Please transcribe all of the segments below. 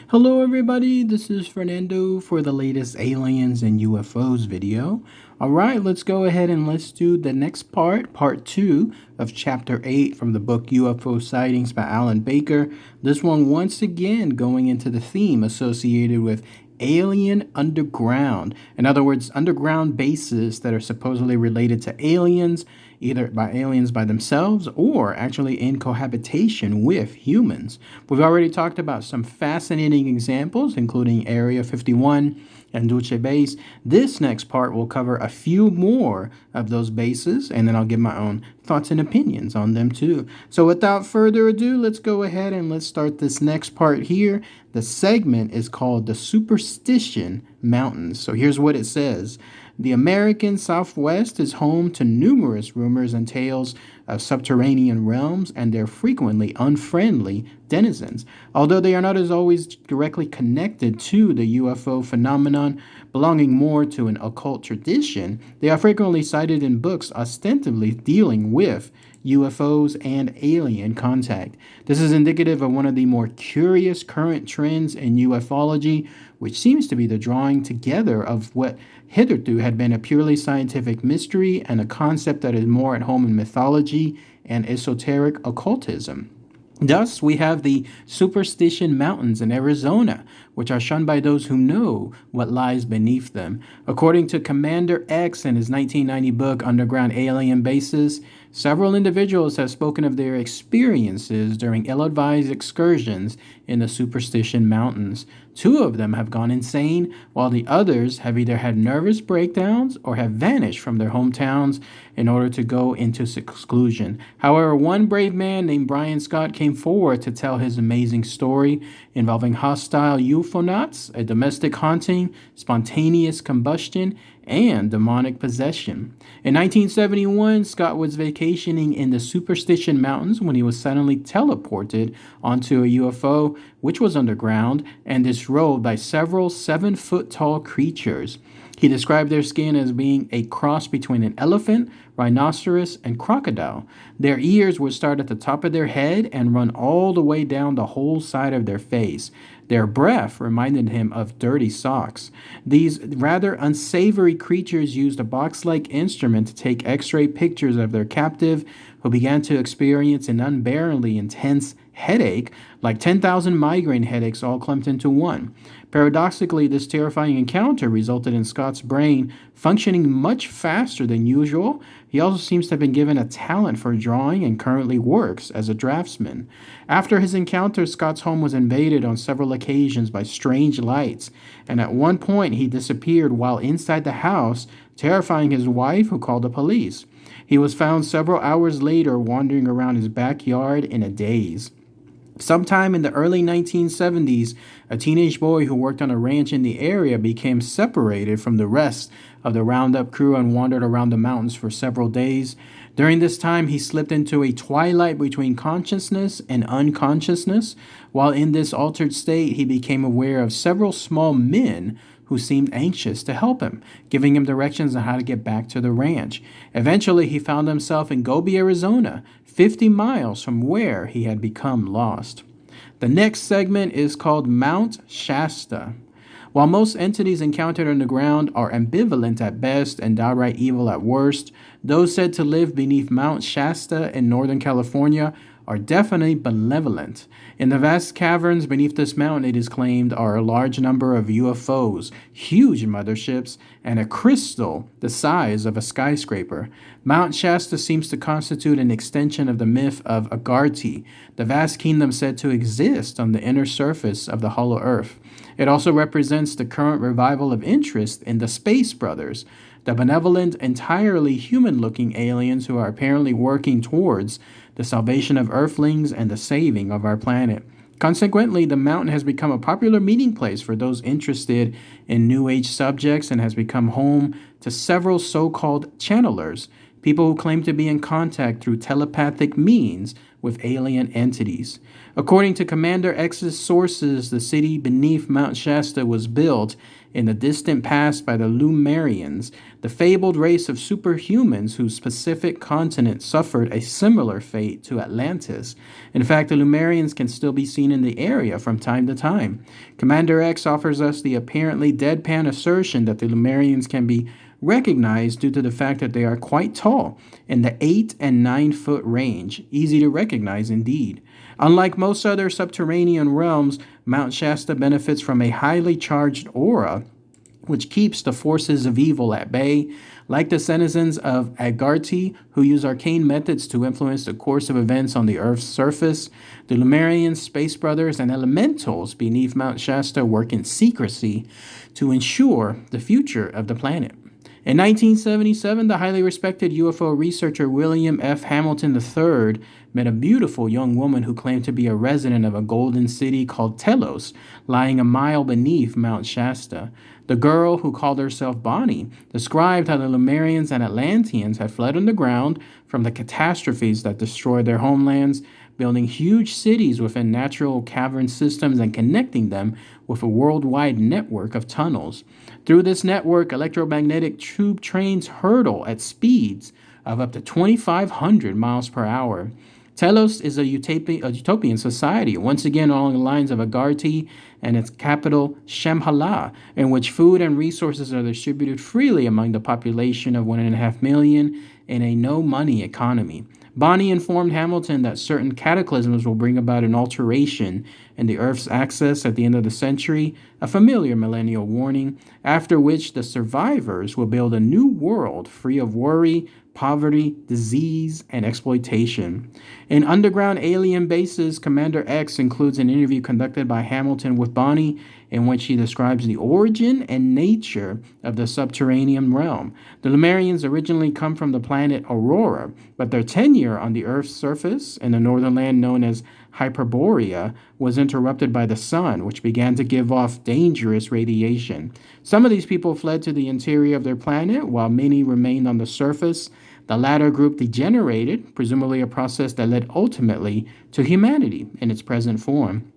Hello everybody, this is Fernando for the latest aliens and UFOs video. Alright, let's go ahead and let's do the next part 2 of chapter 8 from the book UFO Sightings by Alan Baker. This one once again going into the theme associated with alien underground. In other words, underground bases that are supposedly related to aliens, either by aliens by themselves or actually in cohabitation with humans. We've already talked about some fascinating examples, including Area 51 and Dulce Base. This next part will cover a few more of those bases, and then I'll give my own thoughts and opinions on them too. So without further ado, let's go ahead and let's start this next part here. The segment is called the Superstition Mountains. So here's what it says. The American Southwest is home to numerous rumors and tales of subterranean realms and their frequently unfriendly denizens. Although they are not as always directly connected to the UFO phenomenon, belonging more to an occult tradition, they are frequently cited in books ostensibly dealing with UFOs and alien contact. This is indicative of one of the more curious current trends in ufology, which seems to be the drawing together of what hitherto had been a purely scientific mystery and a concept that is more at home in mythology and esoteric occultism. Thus, we have the Superstition Mountains in Arizona, which are shunned by those who know what lies beneath them. According to Commander X in his 1990 book, Underground Alien Bases, several individuals have spoken of their experiences during ill-advised excursions in the Superstition Mountains. Two of them have gone insane, while the others have either had nervous breakdowns or have vanished from their hometowns in order to go into seclusion. However, one brave man named Brian Scott came forward to tell his amazing story involving hostile UFOnauts, a domestic haunting, spontaneous combustion, and demonic possession. In 1971, Scott was vacationing in the Superstition Mountains when he was suddenly teleported onto a UFO, which was underground and disrobed by several 7-foot-tall creatures. He described their skin as being a cross between an elephant, rhinoceros, and crocodile. Their ears would start at the top of their head and run all the way down the whole side of their face. Their breath reminded him of dirty socks. These rather unsavory creatures used a box-like instrument to take X-ray pictures of their captive, who began to experience an unbearably intense headache, like 10,000 migraine headaches all clumped into one. Paradoxically, this terrifying encounter resulted in Scott's brain functioning much faster than usual. He also seems to have been given a talent for drawing and currently works as a draftsman. After his encounter, Scott's home was invaded on several occasions by strange lights, and at one point he disappeared while inside the house, terrifying his wife, who called the police. He was found several hours later wandering around his backyard in a daze. Sometime in the early 1970s, a teenage boy who worked on a ranch in the area became separated from the rest of the roundup crew and wandered around the mountains for several days. During this time, he slipped into a twilight between consciousness and unconsciousness. While in this altered state, he became aware of several small men who seemed anxious to help him, giving him directions on how to get back to the ranch. Eventually, he found himself in Gobi, Arizona, 50 miles from where he had become lost. The next segment is called Mount Shasta. While most entities encountered underground are ambivalent at best and downright evil at worst, those said to live beneath Mount Shasta in Northern California are definitely benevolent. In the vast caverns beneath this mountain, it is claimed, are a large number of UFOs, huge motherships, and a crystal the size of a skyscraper. Mount Shasta seems to constitute an extension of the myth of Agartha, the vast kingdom said to exist on the inner surface of the hollow earth. It also represents the current revival of interest in the Space Brothers, the benevolent, entirely human-looking aliens who are apparently working towards the salvation of Earthlings and the saving of our planet. Consequently, the mountain has become a popular meeting place for those interested in New Age subjects and has become home to several so-called channelers, people who claim to be in contact through telepathic means with alien entities. According to Commander X's sources, the city beneath Mount Shasta was built in the distant past by the Lumerians, the fabled race of superhumans whose Pacific continent suffered a similar fate to Atlantis. In fact, the Lumerians can still be seen in the area from time to time. Commander X offers us the apparently deadpan assertion that the Lumerians can be recognized due to the fact that they are quite tall, in the 8 and 9 foot range, easy to recognize indeed. Unlike most other subterranean realms, Mount Shasta benefits from a highly charged aura which keeps the forces of evil at bay. Like the denizens of Agartha, who use arcane methods to influence the course of events on the Earth's surface, the Lumerians, Space Brothers, and elementals beneath Mount Shasta work in secrecy to ensure the future of the planet. In 1977, the highly respected UFO researcher William F. Hamilton III met a beautiful young woman who claimed to be a resident of a golden city called Telos, lying a mile beneath Mount Shasta. The girl, who called herself Bonnie, described how the Lumerians and Atlanteans had fled underground from the catastrophes that destroyed their homelands, building huge cities within natural cavern systems and connecting them with a worldwide network of tunnels. Through this network, electromagnetic tube trains hurtle at speeds of up to 2,500 miles per hour. Telos is a utopian society, once again along the lines of Agartha and its capital, Shambhala, in which food and resources are distributed freely among the population of 1.5 million in a no-money economy. Bonnie informed Hamilton that certain cataclysms will bring about an alteration in the Earth's axis at the end of the century, a familiar millennial warning, after which the survivors will build a new world free of worry, poverty, disease, and exploitation. In Underground Alien Bases, Commander X includes an interview conducted by Hamilton with Bonnie in which he describes the origin and nature of the subterranean realm. The Lumerians originally come from the planet Aurora, but their tenure on the Earth's surface in the northern land known as Hyperborea was interrupted by the sun, which began to give off dangerous radiation. Some of these people fled to the interior of their planet, while many remained on the surface. The latter group degenerated, presumably a process that led ultimately to humanity in its present form.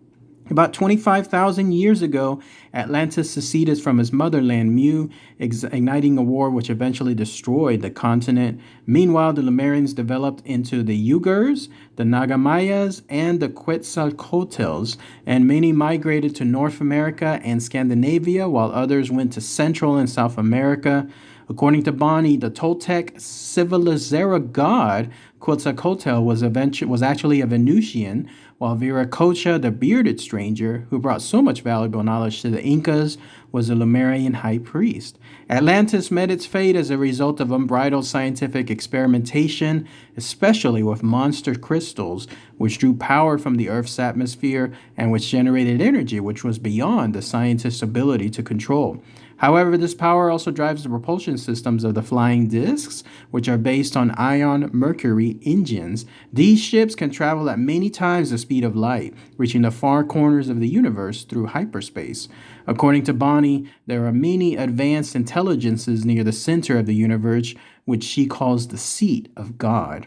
About 25,000 years ago, Atlantis seceded from its motherland, Mu, igniting a war which eventually destroyed the continent. Meanwhile, the Lemurians developed into the Uyghurs, the Nagamayas, and the Quetzalcoatls, and many migrated to North America and Scandinavia, while others went to Central and South America. According to Bonnie, the Toltec Civilizera god Quetzalcoatl was actually a Venusian, while Viracocha, the bearded stranger, who brought so much valuable knowledge to the Incas, was a Lemurian high priest. Atlantis met its fate as a result of unbridled scientific experimentation, especially with monster crystals, which drew power from the Earth's atmosphere and which generated energy which was beyond the scientists' ability to control. However, this power also drives the propulsion systems of the flying discs, which are based on ion mercury engines. These ships can travel at many times the speed of light, reaching the far corners of the universe through hyperspace. According to Bonnie, there are many advanced intelligences near the center of the universe, which she calls the seat of God.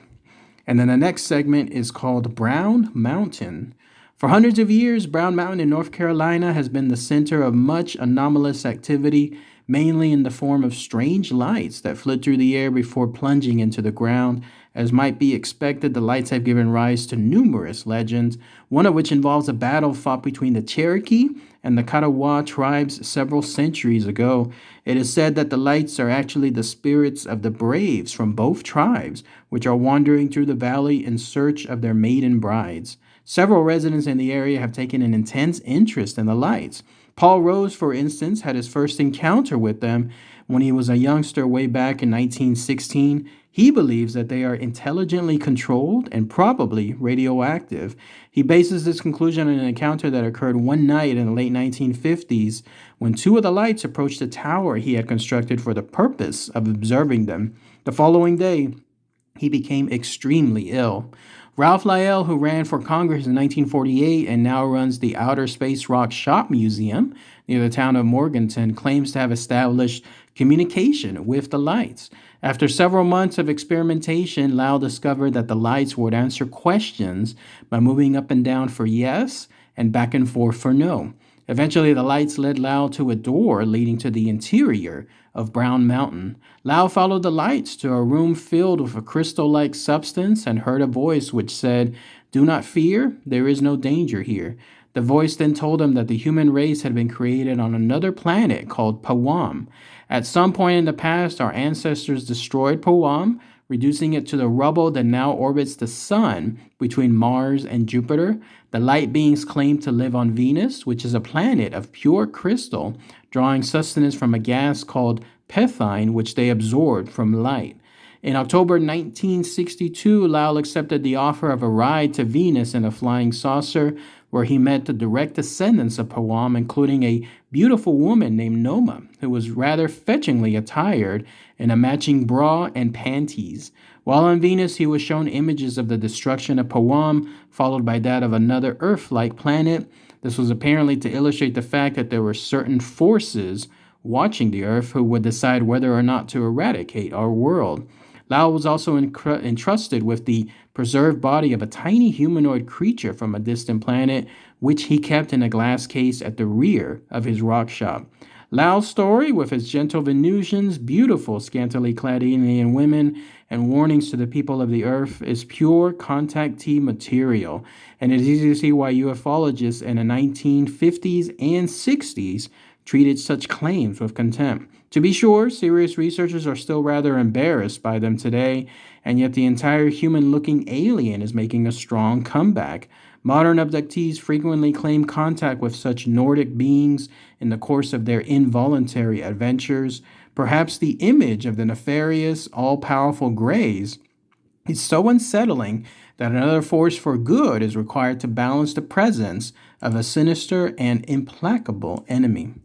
And then the next segment is called Brown Mountain. For hundreds of years, Brown Mountain in North Carolina has been the center of much anomalous activity, mainly in the form of strange lights that flit through the air before plunging into the ground. As might be expected, the lights have given rise to numerous legends, one of which involves a battle fought between the Cherokee and the Catawba tribes several centuries ago. It is said that the lights are actually the spirits of the braves from both tribes, which are wandering through the valley in search of their maiden brides. Several residents in the area have taken an intense interest in the lights. Paul Rose, for instance, had his first encounter with them when he was a youngster way back in 1916. He believes that they are intelligently controlled and probably radioactive. He bases this conclusion on an encounter that occurred one night in the late 1950s when two of the lights approached a tower he had constructed for the purpose of observing them. The following day, he became extremely ill. Ralph Lyell, who ran for Congress in 1948 and now runs the Outer Space Rock Shop Museum near the town of Morganton, claims to have established communication with the lights. After several months of experimentation, Lyell discovered that the lights would answer questions by moving up and down for yes and back and forth for no. Eventually, the lights led Lau to a door leading to the interior of Brown Mountain. Lau followed the lights to a room filled with a crystal-like substance and heard a voice which said, "Do not fear, there is no danger here." The voice then told him that the human race had been created on another planet called Pawam. At some point in the past, our ancestors destroyed Pawam, reducing it to the rubble that now orbits the sun between Mars and Jupiter. The light beings claim to live on Venus, which is a planet of pure crystal, drawing sustenance from a gas called pethine, which they absorbed from light. In October 1962, Lowell accepted the offer of a ride to Venus in a flying saucer, where he met the direct descendants of Pawam, including a beautiful woman named Noma, who was rather fetchingly attired in a matching bra and panties. While on Venus, he was shown images of the destruction of Pawam, followed by that of another Earth-like planet. This was apparently to illustrate the fact that there were certain forces watching the Earth who would decide whether or not to eradicate our world. Lau was also entrusted with the preserved body of a tiny humanoid creature from a distant planet, which he kept in a glass case at the rear of his rock shop. Lau's story, with its gentle Venusians, beautiful scantily clad alien women, and warnings to the people of the Earth, is pure contactee material, and it is easy to see why ufologists in the 1950s and 60s treated such claims with contempt. To be sure, serious researchers are still rather embarrassed by them today, and yet the entire human-looking alien is making a strong comeback. Modern abductees frequently claim contact with such Nordic beings in the course of their involuntary adventures. Perhaps the image of the nefarious, all-powerful Greys is so unsettling that another force for good is required to balance the presence of a sinister and implacable enemy.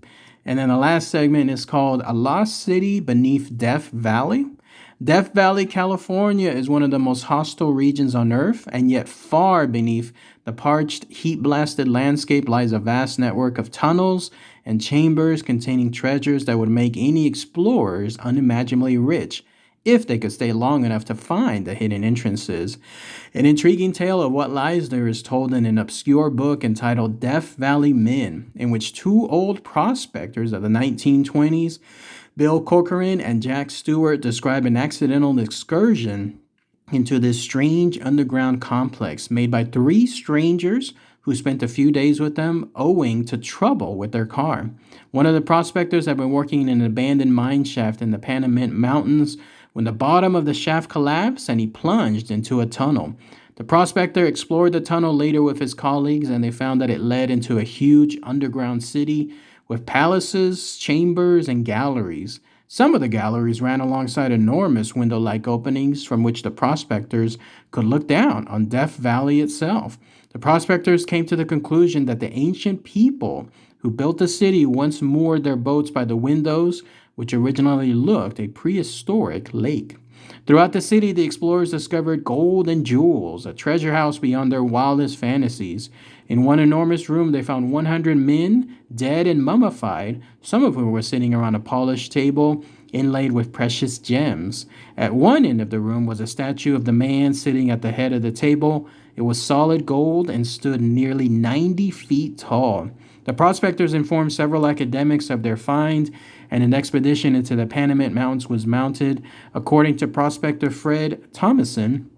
And then the last segment is called A Lost City Beneath Death Valley. Death Valley, California is one of the most hostile regions on Earth, and yet far beneath the parched, heat-blasted landscape lies a vast network of tunnels and chambers containing treasures that would make any explorers unimaginably rich, if they could stay long enough to find the hidden entrances. An intriguing tale of what lies there is told in an obscure book entitled Death Valley Men, in which two old prospectors of the 1920s, Bill Corcoran and Jack Stewart, describe an accidental excursion into this strange underground complex made by three strangers who spent a few days with them owing to trouble with their car. One of the prospectors had been working in an abandoned mine shaft in the Panamint Mountains when the bottom of the shaft collapsed and he plunged into a tunnel. The prospector explored the tunnel later with his colleagues, and they found that it led into a huge underground city with palaces, chambers, and galleries. Some of the galleries ran alongside enormous window-like openings from which the prospectors could look down on Death Valley itself. The prospectors came to the conclusion that the ancient people who built the city once moored their boats by the windows, which originally looked a prehistoric lake. Throughout the city, the explorers discovered gold and jewels, a treasure house beyond their wildest fantasies. In one enormous room, they found 100 men, dead and mummified, some of whom were sitting around a polished table inlaid with precious gems. At one end of the room was a statue of the man sitting at the head of the table. It was solid gold and stood nearly 90 feet tall. The prospectors informed several academics of their find, and an expedition into the Panamint Mountains was mounted. According to prospector Fred Thomason,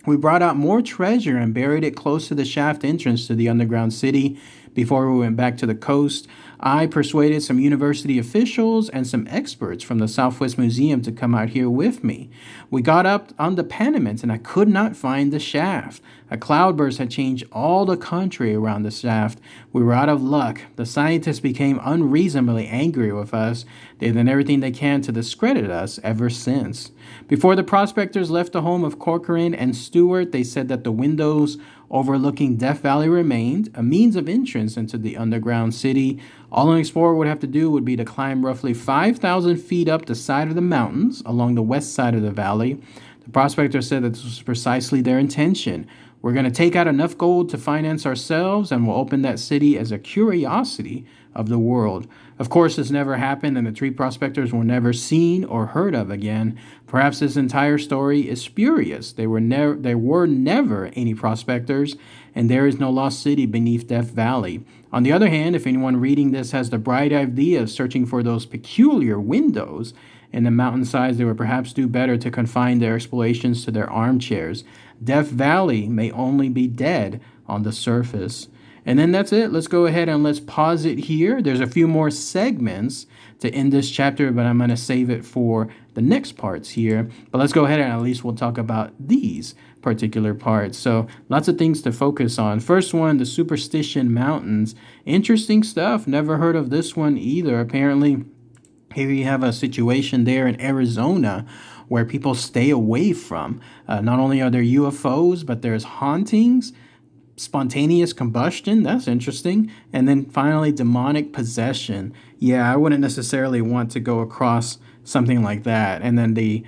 we brought out more treasure and buried it close to the shaft entrance to the underground city before we went back to the coast. I persuaded some university officials and some experts from the Southwest Museum to come out here with me. We got up on the Panamint and I could not find the shaft. A cloudburst had changed all the country around the shaft. We were out of luck. The scientists became unreasonably angry with us. They've done everything they can to discredit us ever since. Before the prospectors left the home of Corcoran and Stewart, they said that the windows overlooking Death Valley remained, a means of entrance into the underground city. All an explorer would have to do would be to climb roughly 5,000 feet up the side of the mountains along the west side of the valley. The prospector said that this was precisely their intention. We're going to take out enough gold to finance ourselves, and we'll open that city as a curiosity of the world. Of course, this never happened, and the three prospectors were never seen or heard of again. Perhaps this entire story is spurious. There were never any prospectors, and there is no lost city beneath Death Valley. On the other hand, if anyone reading this has the bright idea of searching for those peculiar windows in the mountainsides, they would perhaps do better to confine their explorations to their armchairs. Death Valley may only be dead on the surface. And then that's it. Let's go ahead and let's pause it here. There's a few more segments to end this chapter, but I'm going to save it for the next parts here. But let's go ahead and at least we'll talk about these particular parts. So lots of things to focus on. First one, the Superstition Mountains. Interesting stuff. Never heard of this one either. Apparently, here you have a situation there in Arizona where people stay away from. Not only are there UFOs, but there's hauntings, spontaneous combustion. That's interesting. And then finally, demonic possession. Yeah, I wouldn't necessarily want to go across something like that. And then the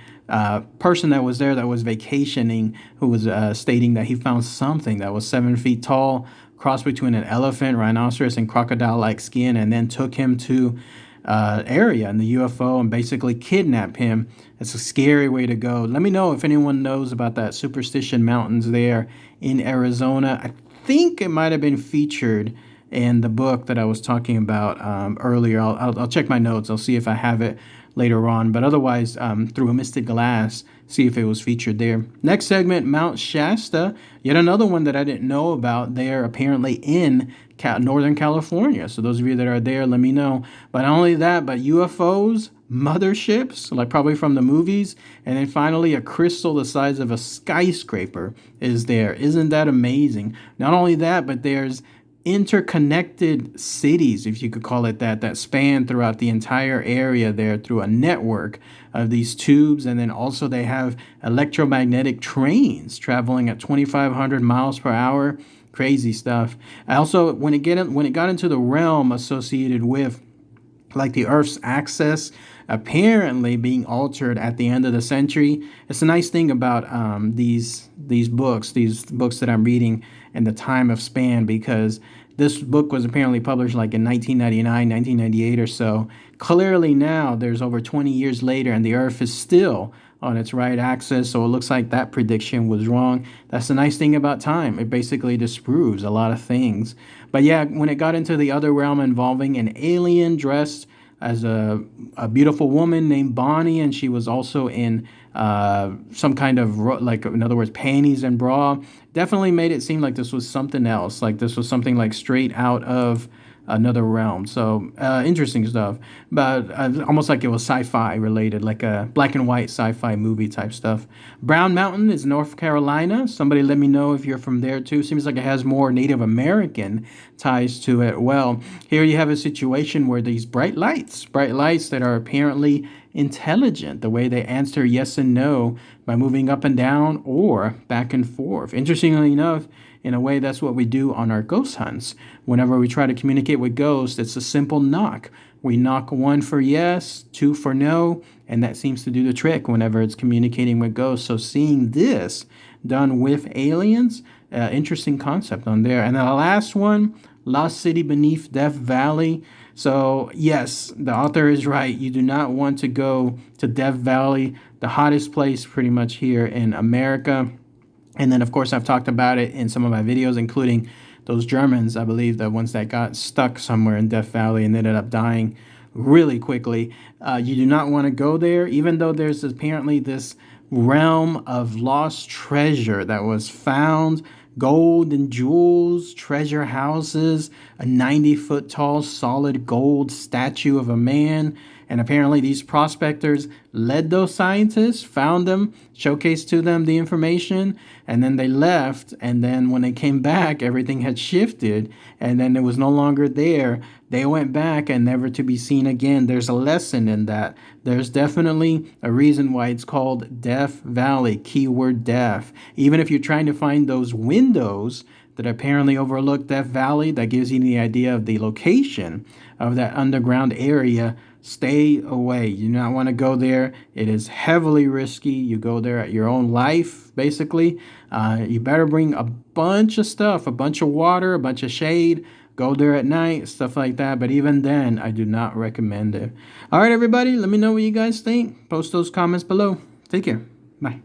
person that was there that was vacationing, who was stating that he found something that was 7 feet tall, cross between an elephant, rhinoceros, and crocodile-like skin, and then took him to area in the UFO and basically kidnap him. It's a scary way to go. Let me know if anyone knows about that Superstition Mountains there in Arizona. I think it might have been featured in the book that I was talking about earlier. I'll check my notes. I'll see if I have it later on. But otherwise, through a mystic glass, see if it was featured there. Next segment, Mount Shasta. Yet another one that I didn't know about. They are apparently in Northern California. So those of you that are there, let me know. But not only that, but UFOs, motherships, like probably from the movies. And then finally, a crystal the size of a skyscraper is there. Isn't that amazing? Not only that, but there's interconnected cities, if you could call it that, that span throughout the entire area there through a network of these tubes. And then also they have electromagnetic trains traveling at 2,500 miles per hour. Crazy stuff. Also, when it got into the realm associated with like the Earth's axis apparently being altered at the end of the century. It's a nice thing about these books that I'm reading in the time of span, because this book was apparently published like in 1999, 1998 or so. Clearly now there's over 20 years later and the Earth is still on its right axis, so it looks like that prediction was wrong. That's the nice thing about time. It basically disproves a lot of things. But yeah, when it got into the other realm involving an alien dressed as a beautiful woman named Bonnie, and she was also in some kind of, like, in other words, panties and bra, definitely made it seem like this was something else, like this was something like straight out of another realm. So interesting stuff, but almost like it was sci-fi related, like a black and white sci-fi movie type stuff. Brown Mountain is North Carolina. Somebody let me know if you're from there too. Seems like it has more Native American ties to it. Well, here you have a situation where these bright lights that are apparently intelligent, the way they answer yes and no by moving up and down or back and forth. Interestingly enough, in a way, that's what we do on our ghost hunts. Whenever we try to communicate with ghosts, it's a simple knock. We knock 1 for yes, 2 for no, and that seems to do the trick whenever it's communicating with ghosts. So seeing this done with aliens, interesting concept on there. And then the last one, Lost City Beneath Death Valley. So yes, the author is right. You do not want to go to Death Valley, the hottest place pretty much here in America. And then, of course, I've talked about it in some of my videos, including those Germans, I believe, the ones that got stuck somewhere in Death Valley and ended up dying really quickly. You do not want to go there, even though there's apparently this realm of lost treasure that was found, gold and jewels, treasure houses, a 90-foot tall solid gold statue of a man. And apparently these prospectors led those scientists, found them, showcased to them the information, and then they left. And then when they came back, everything had shifted, and then it was no longer there. They went back and never to be seen again. There's a lesson in that. There's definitely a reason why it's called Death Valley, keyword death. Even if you're trying to find those windows that apparently overlook Death Valley, that gives you the idea of the location of that underground area. stay away. You do not want to go there. It is heavily risky. You go there at your own life, basically. You better bring a bunch of stuff, a bunch of water, a bunch of shade. Go there at night, stuff like that. But even then, I do not recommend it. All right, everybody, let me know what you guys think. Post those comments below. Take care. Bye.